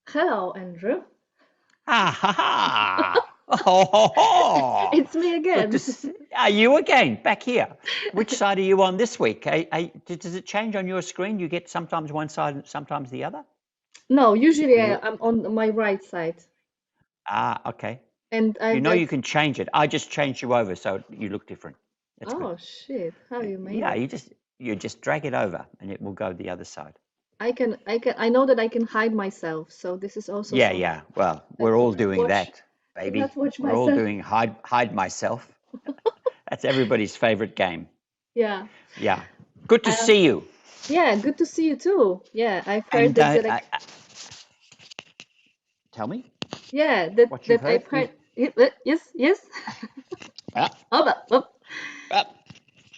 Hello, Andrew. Ah, ha, ha. Oh, ho, ho. It's me Good to again. see you again, back here. Which side are you on this week? Does it change on your screen? You get sometimes one side and sometimes the other? No, usually Or you? I'm on my right side, Ah, okay. and You I've know got. you can change it. I just changed you over so you look different. That's good. Oh shit! How you made Yeah, it? you just drag it over and it will go the other side. I know that I can hide myself, so this is also Yeah, something yeah. Well, that we're all doing that, to baby. not watch We're all myself. doing hide myself. That's everybody's favorite game. Yeah. Yeah. Good to Um. see you. Yeah. Good to see you too. Yeah. I've heard And that that. tell me Yeah. That what you've that heard. I've heard. Yes. Yes. Ah, Oh, ah,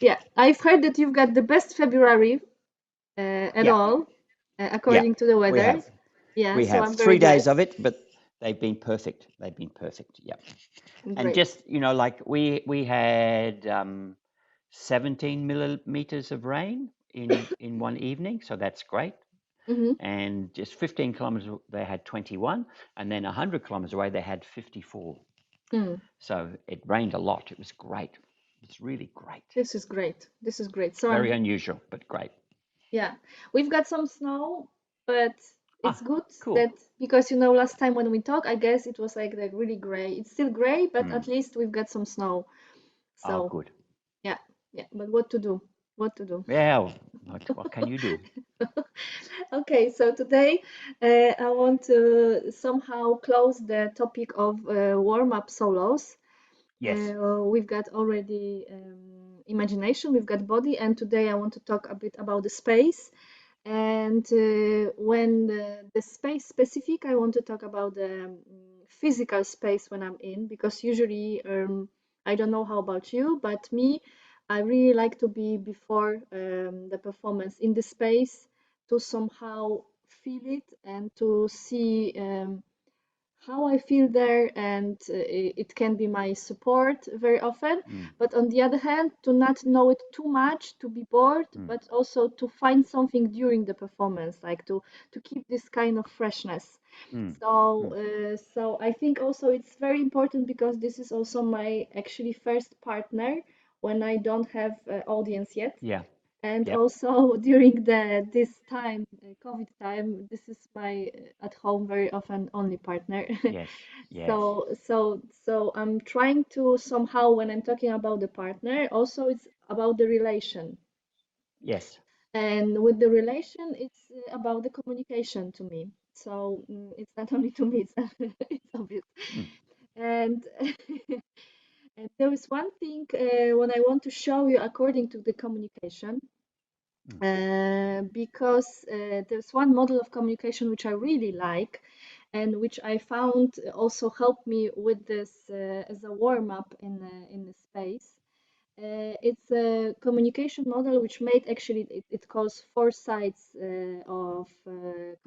yeah. I've heard that you've got the best February at yeah, all, yeah. according to the We weather. have Yeah. we So have I'm very 3 days glad. of it, but they've been perfect. They've been perfect. Yeah. And Great. just like we had 17 millimeters of rain in one evening, so that's great. Mm-hmm. And just 15 kilometers, they had 21, and then 100 kilometers away, they had 54. Mm. So it rained a lot. It was great. It's really great. This is great. This is great. So Very I'm, unusual, but great. yeah, we've got some snow, but it's Ah, good cool. that because last time when we talked, I guess it was like really gray. It's still gray, but Hmm. at least we've got some snow. Oh, So good. yeah, yeah. But what to do? What to do? Yeah, what can you do? Okay, so today I want to somehow close the topic of warm-up solos. Yes. We've got already imagination, we've got body, and today I want to talk a bit about the space. And when the space specific, I want to talk about the physical space when I'm in, because usually, I don't know how about you, but me, I really like to be before the performance in the space to somehow feel it and to see. How I feel there, and it can be my support very often. Mm, But on the other hand, to not know it too much, to be bored, mm, but also to find something during the performance, like to keep this kind of freshness. mm, So, mm. so I think also it's very important because this is also my actually first partner when I don't have audience yet. Yeah. And Yep. also during this time, COVID time, this is my at home very often only partner. Yes. Yes. So I'm trying to somehow when I'm talking about the partner, also it's about the relation. Yes. And with the relation, it's about the communication to me. So it's not only to me, it's it's obvious. Mm, And and there is one thing when I want to show you according to the communication mm, because there's one model of communication which I really like and which I found also helped me with this as a warm up in the space. It's a communication model which made actually it calls four sides of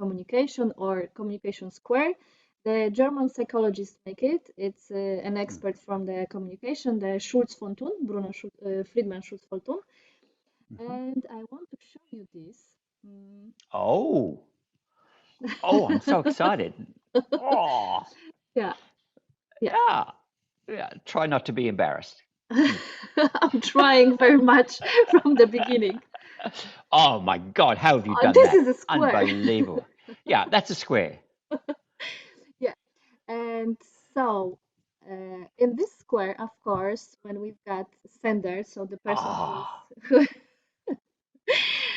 communication or communication square. The German psychologists make it. It's an mm. expert from the communication, the Schulz von Thun, Friedman Schulz von Thun, Mhm. and I want to show you this. Mm. Oh, oh, I'm so excited. Oh, Yeah, yeah. yeah, yeah. Try not to be embarrassed. Mm. I'm trying very much from the beginning. Oh my God, how have you done This that? is a square. Unbelievable. Yeah, that's a square. Yeah, and so in this square, of course, when we've got sender, so the person who is Oh, who,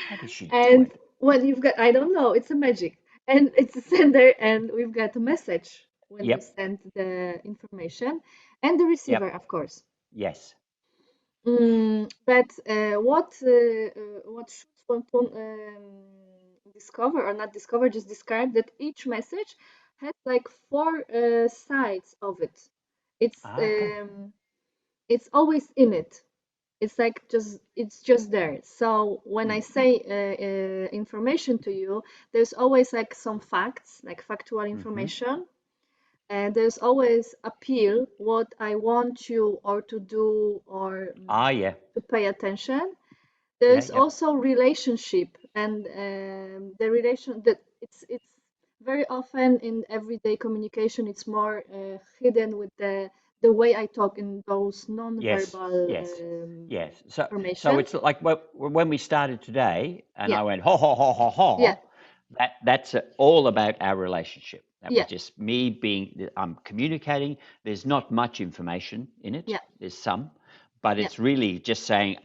how did she do and it? when you've got, I don't know, it's a magic, and it's a sender, and we've got a message when you Yep, send the information, and the yep, receiver, of course. yes. But what Schutz-von discover or not discover, just describe that each message has like four sides of it. It's Okay. it's always in it. It's like it's just there. So when I Mm, say information to you, there's always like some facts, like factual mm-hmm. information, and there's always appeal, what I want you or to do or Yeah. to pay attention. Yeah, There's yep. also relationship, and the relation that it's very often in everyday communication, it's more hidden with the way I talk in those Yes, non-verbal yes, yes. So information. it's like when we started today, and Yeah, I went ho ho ho ho yeah, ho. That's all about our relationship. That was yeah, just me being. I'm communicating. There's not much information in it. yeah, There's some, but yeah, it's really just saying,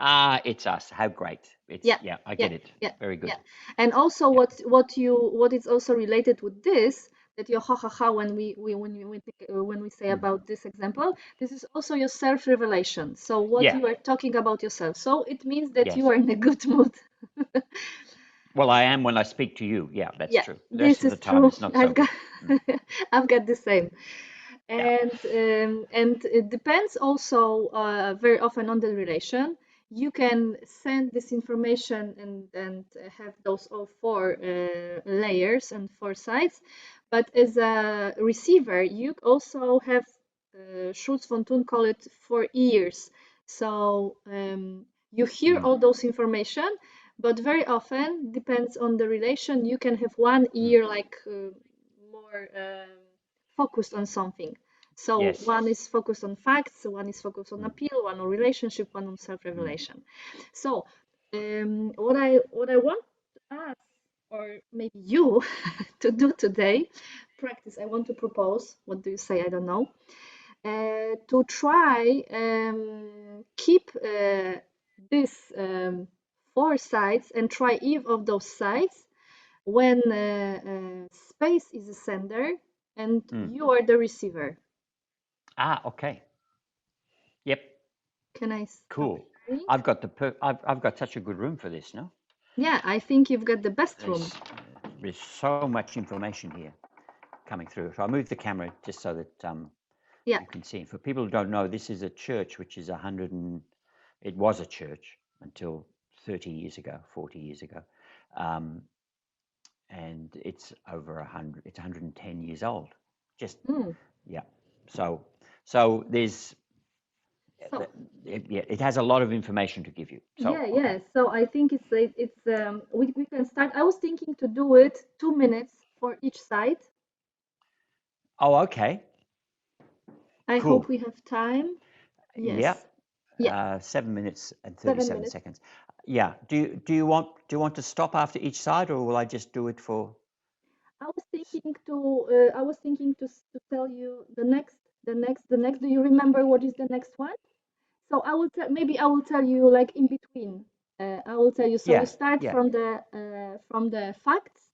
it's us. How great! It's yeah, yeah. I yeah, get it. yeah, Very yeah. good. And also, Yeah. what is also related with this, that your ha ha ha, when when we say Mm. about this example, this is also your self revelation. So what Yeah. you are talking about yourself. So it means that you Yes. are in a good mood. Well, I am when I speak to you. Yeah, that's Yeah, true. The rest this of the is time, true. it's not so I've got good. Mm. I've got the same. Yeah. And it depends also very often on the relation. You can send this information and have those all four layers and four sides, but as a receiver, you also have Schultz von Thun call it 4 ears. So you hear Mm. all those information, but very often depends on the relation. You can have one Mm. ear like more focused on something. So Yes. one is focused on facts, one is focused on Mm. appeal, one on relationship, one on Mm. self-revelation. So what I want to ask, or maybe you to do today, practice. I want to propose. What do you say? I don't know. To try keep this four sides and try each of those sides when space is the sender and Mm. you are the receiver. Okay. Yep. Can I stop Cool. sharing? I've got such a good room for this, no? Yeah, I think you've got the best room. There's there's so much information here coming through. So I'll move the camera just so that Yeah. you can see. For people who don't know, this is a church which is it was a church until 30 years ago, 40 years ago. Um, and it's over 100, it's 110 years old. Just, Mm. yeah. So, so there's, So yeah, it has a lot of information to give you. So, yeah, okay. yeah. So I think we can start. I was thinking to do it 2 minutes for each side. Oh, okay. I hope Cool. we have time. Yeah. Yes. Yeah, 7 minutes and 37 7 minutes. seconds. Yeah. Do you want to stop after each side, or will I just do it for? I was thinking to tell you the next. Do you remember what is the next one? So I will tell. Maybe I will tell you like in between. I will tell you. So we Yeah. start Yeah. from the facts.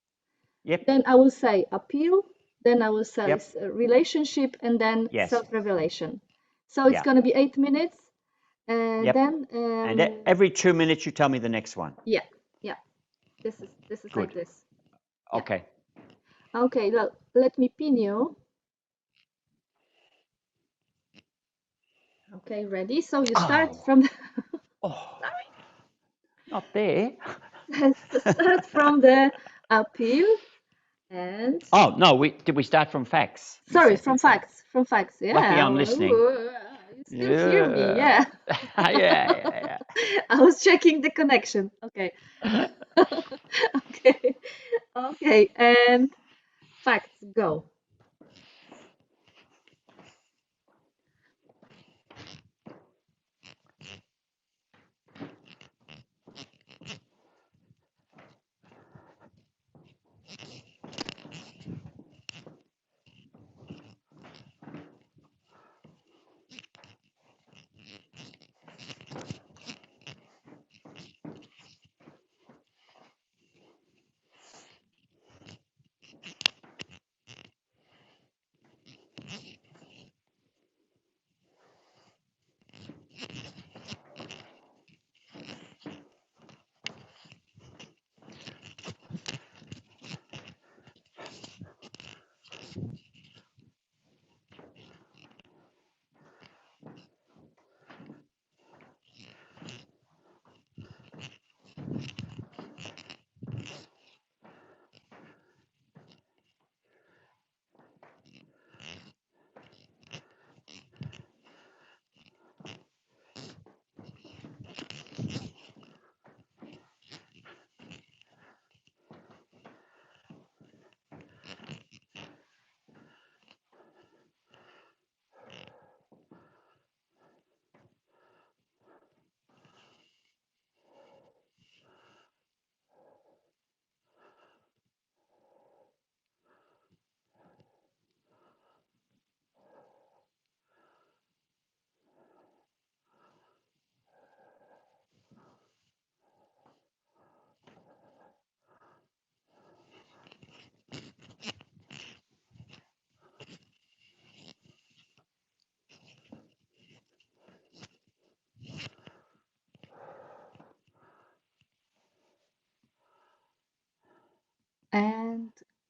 Yep. Then I will say appeal. Then I will say Yep. relationship, and then Yes. self-revelation. So it's Yeah. gonna be 8 minutes. Yep. Then And every 2 minutes, you tell me the next one. yeah, yeah. This is like Good. this. Yeah. Okay. Okay. Let me pin you. Okay, ready? So you start Oh. from the, Oh. Not there. start from the appeal and Oh no. Did we start from facts? sorry, You from said. facts, from facts. Lucky Yeah, I'm well, listening. you still hear me. Yeah. Yeah. Yeah. I was checking the connection. Okay. Yeah. Okay. Okay. And facts, go.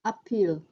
Appeal.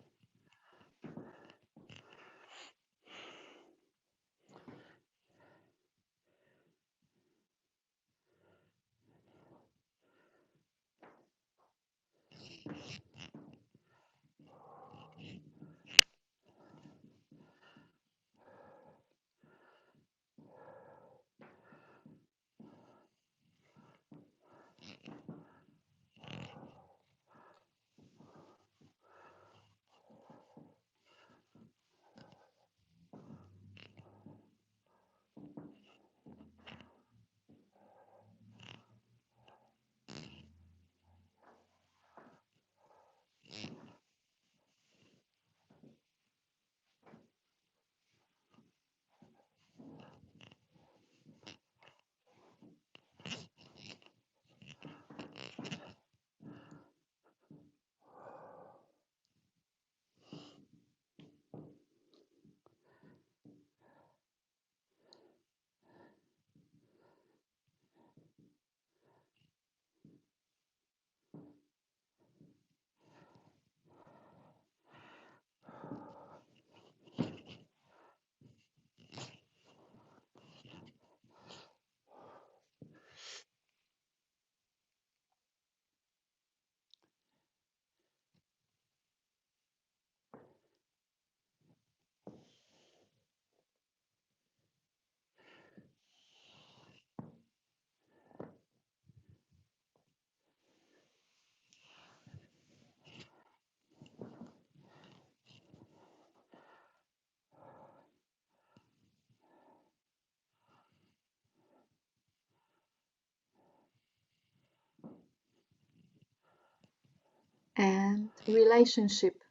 And relationship.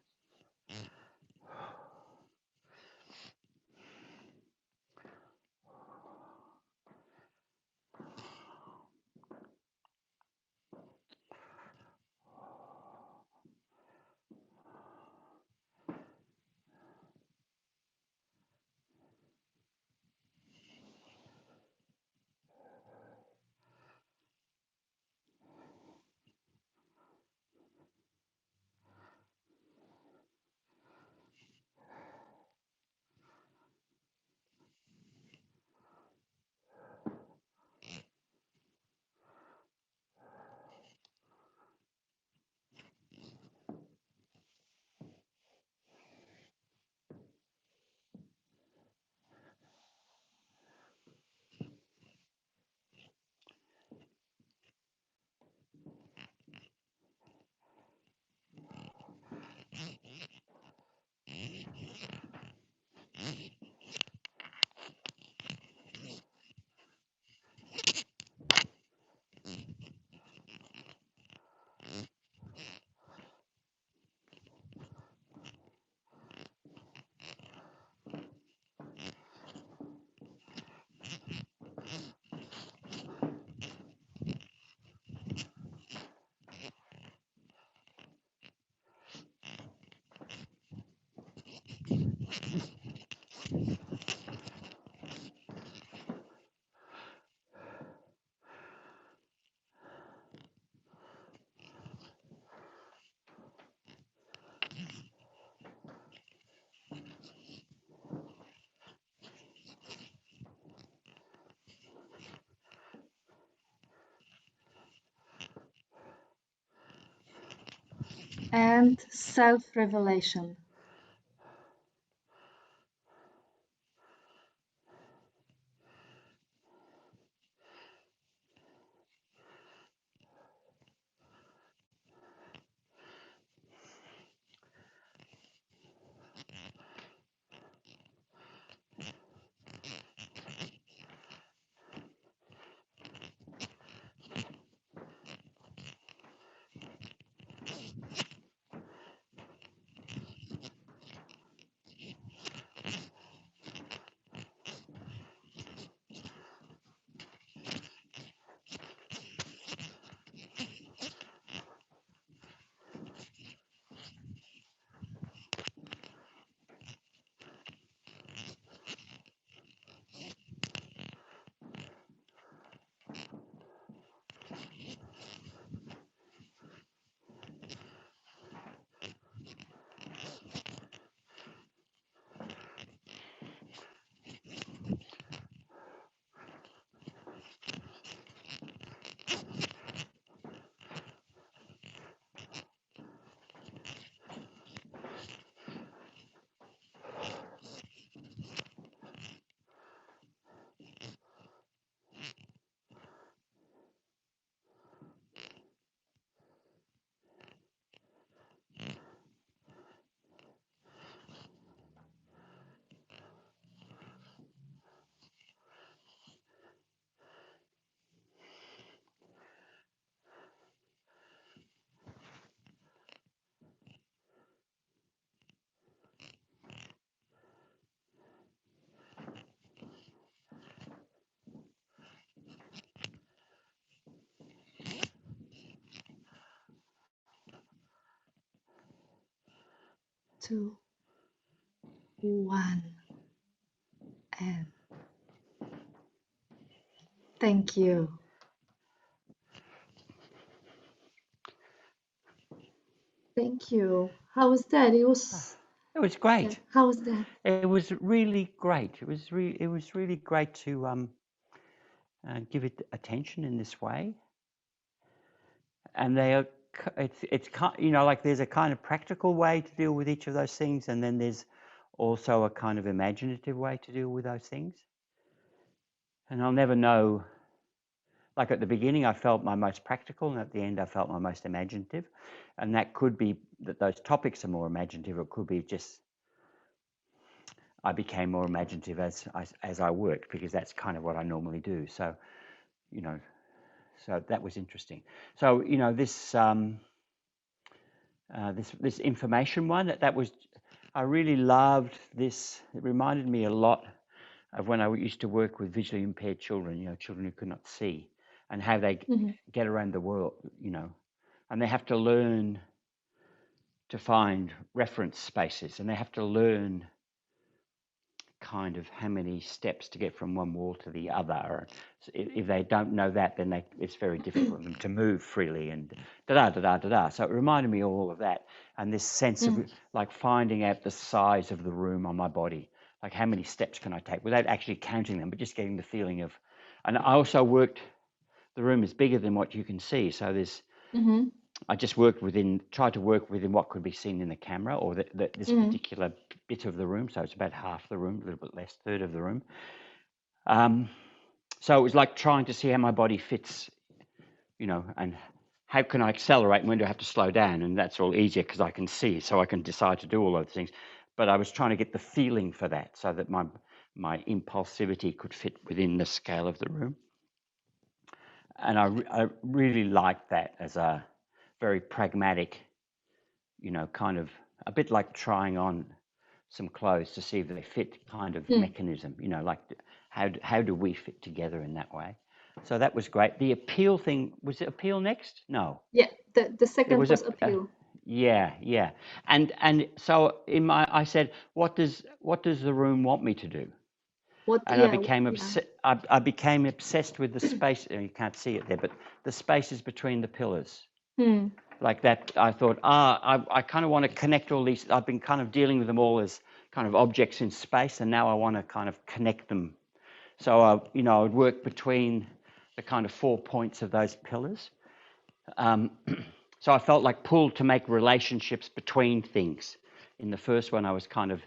And self-revelation. 2, 1, and thank you. Thank you. How was that? It was, It was yeah, great. how was that? It was really great. It was really great to give it attention in this way. And they are, it's you know, like there's a kind of practical way to deal with each of those things, and then there's also a kind of imaginative way to deal with those things. And I'll never know. Like at the beginning, I felt my most practical, and at the end, I felt my most imaginative. And that could be that those topics are more imaginative. It could be just I became more imaginative as I worked, because that's kind of what I normally do. So, you know, so that was interesting. So, you know, this information one, that was, I really loved this. It reminded me a lot of when I used to work with visually impaired children, you know, children who could not see, and how they get around the world, you know, and they have to learn to find reference spaces, and they have to learn kind of how many steps to get from one wall to the other. So if they don't know that, then it's very difficult for them to move freely and da da da da da. So it reminded me all of that, and this sense of like finding out the size of the room on my body, like how many steps can I take without actually counting them, but just getting the feeling of. And I also worked. The room is bigger than what you can see, so there's. I just tried to work within what could be seen in the camera, or this particular bit of the room. So it's about half the room, a little bit less, third of the room. So it was like trying to see how my body fits, you know, and how can I accelerate and when do I have to slow down? And that's all easier because I can see, so I can decide to do all those things. But I was trying to get the feeling for that, so that my impulsivity could fit within the scale of the room. And I really liked that as a very pragmatic, you know, kind of a bit like trying on some clothes to see if they fit kind of mechanism, you know, like how do we fit together in that way? So that was great. The appeal thing, was it appeal next? No, Yeah, the it second was was appeal. yeah. And so I said, what does the room want me to do? What, And yeah, I became obsessed with the space. You can't see it there, but the spaces between the pillars. Like that, I thought, I kind of want to connect all these. I've been kind of dealing with them all as kind of objects in space, and now I want to kind of connect them. So I would work between the kind of 4 points of those pillars. So I felt like pulled to make relationships between things. In the first one, I was kind of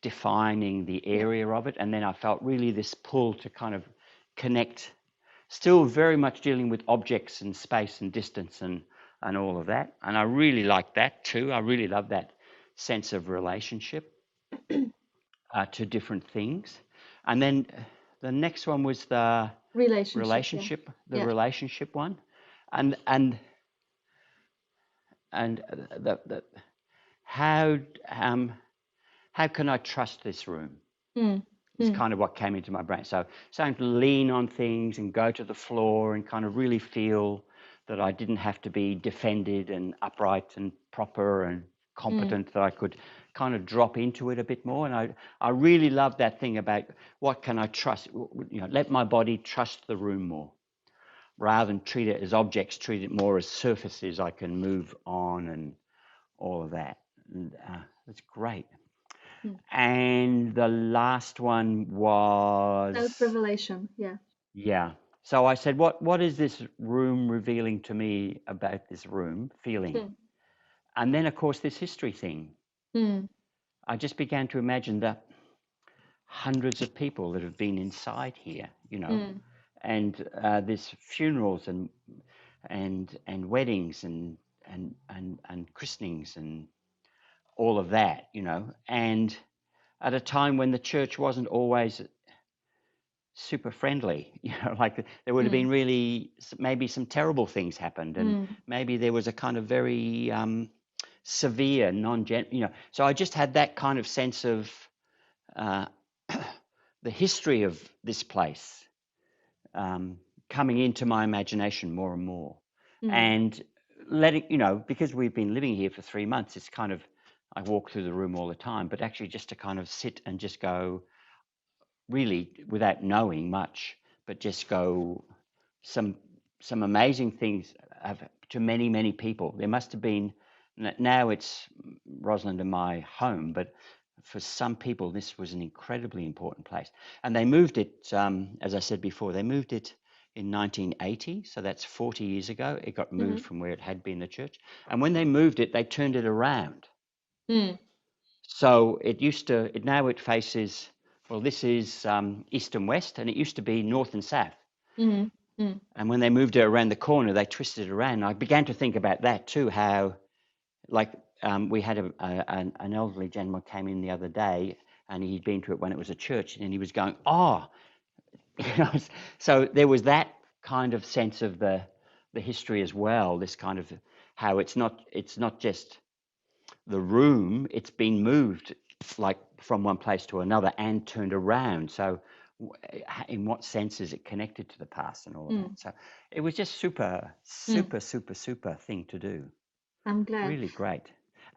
defining the area of it, and then I felt really this pull to kind of connect, still very much dealing with objects and space and distance and all of that. And I really liked that too. I really love that sense of relationship to different things. And then the next one was the relationship. the Yeah. relationship one, and the how can I trust this room? Is kind of what came into my brain. So starting to lean on things and go to the floor and kind of really feel that I didn't have to be defended and upright and proper and competent, that I could kind of drop into it a bit more. And I really love that thing about what can I trust, you know, let my body trust the room more. Rather than treat it as objects, treat it more as surfaces I can move on and all of that. And it's great. And the last one was Self-revelation. Yeah. yeah. So I said, what is this room revealing to me about this room feeling? And then, of course, this history thing. I just began to imagine the hundreds of people that have been inside here, you know, and there's funerals and weddings and christenings and all of that, you know, and at a time when the church wasn't always super friendly, you know, like there would have been really maybe some terrible things happened, and maybe there was a kind of very severe you know. So I just had that kind of sense of the history of this place coming into my imagination more and more, and letting, you know, because we've been living here for 3 months, it's kind of, I walk through the room all the time, but actually just to kind of sit and just go, really without knowing much, but just go, some some amazing things have, to many many people. There must have been, now it's Rosalind and my home, but for some people this was an incredibly important place. And they moved it, as I said before, they moved it in 1980, so that's 40 years ago. It got moved Mm-hmm. from where it had been the church, and when they moved it, they turned it around. Mm. So it used to, now it faces, well, this is east and west, and it used to be north and south. Mm-hmm. Mm. And when they moved it around the corner, they twisted it around. I began to think about that too, how, like, we had an elderly gentleman came in the other day, and he'd been to it when it was a church, and he was going, oh, you know, so there was that kind of sense of the history as well, this kind of how it's not just the room, it's been moved like from one place to another and turned around. So in what sense is it connected to the past and all of that? Mm. So it was just super, Mm. super, super, super thing to do. I'm glad. Really great.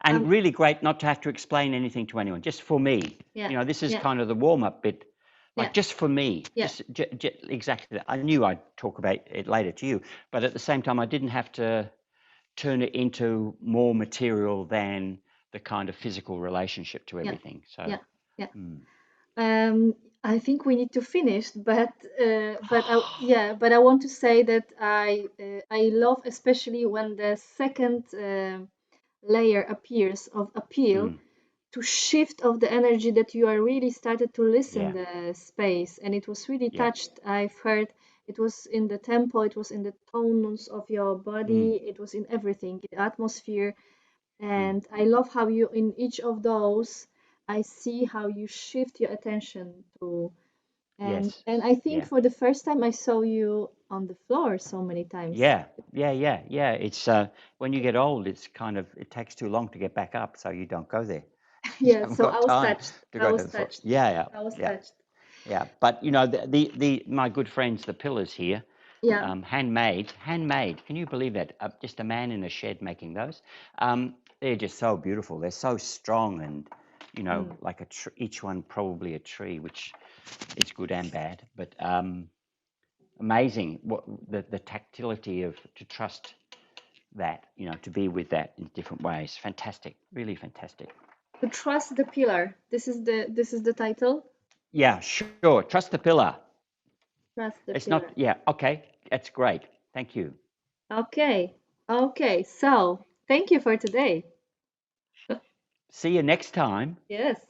And Um, really great not to have to explain anything to anyone, just for me. yeah, This is yeah, kind of the warm up bit, yeah, like just for me, yeah, just exactly that. I knew I'd talk about it later to you, but at the same time, I didn't have to turn it into more material than the kind of physical relationship to yeah, everything. So, yeah, yeah. mm. I think we need to finish, but I want to say that I love especially when the second layer appears of appeal Mm. to shift of the energy that you are really started to listen Yeah, the space, and it was really yeah, touched. I've heard it was in the tempo, it was in the tones of your mm. body, it was in everything, the atmosphere. Mm. And I love how you, in each of those, I see how you shift your attention to. Yes, And I think yeah, for the first time I saw you on the floor so many times. yeah, yeah, yeah, yeah. It's when you get old, it's kind of, it takes too long to get back up, so you don't go there. You Yeah, haven't so I got was time touched. to I go to was the floor. touched. Yeah, yeah, I was yeah, touched. yeah. But the my good friends, the pillars here, Yeah. handmade. Can you believe that? Just a man in a shed making those. They're just so beautiful. They're so strong, and Mm. like each one probably a tree, which is good and bad. But amazing what the tactility of, to trust that, to be with that in different ways. Fantastic, really fantastic. To trust the pillar. This is the title. Yeah, sure. Trust the pillar. Trust the It's not. pillar. Yeah. Okay. That's great. Thank you. Okay. Okay. So thank you for today. See you next time. Yes.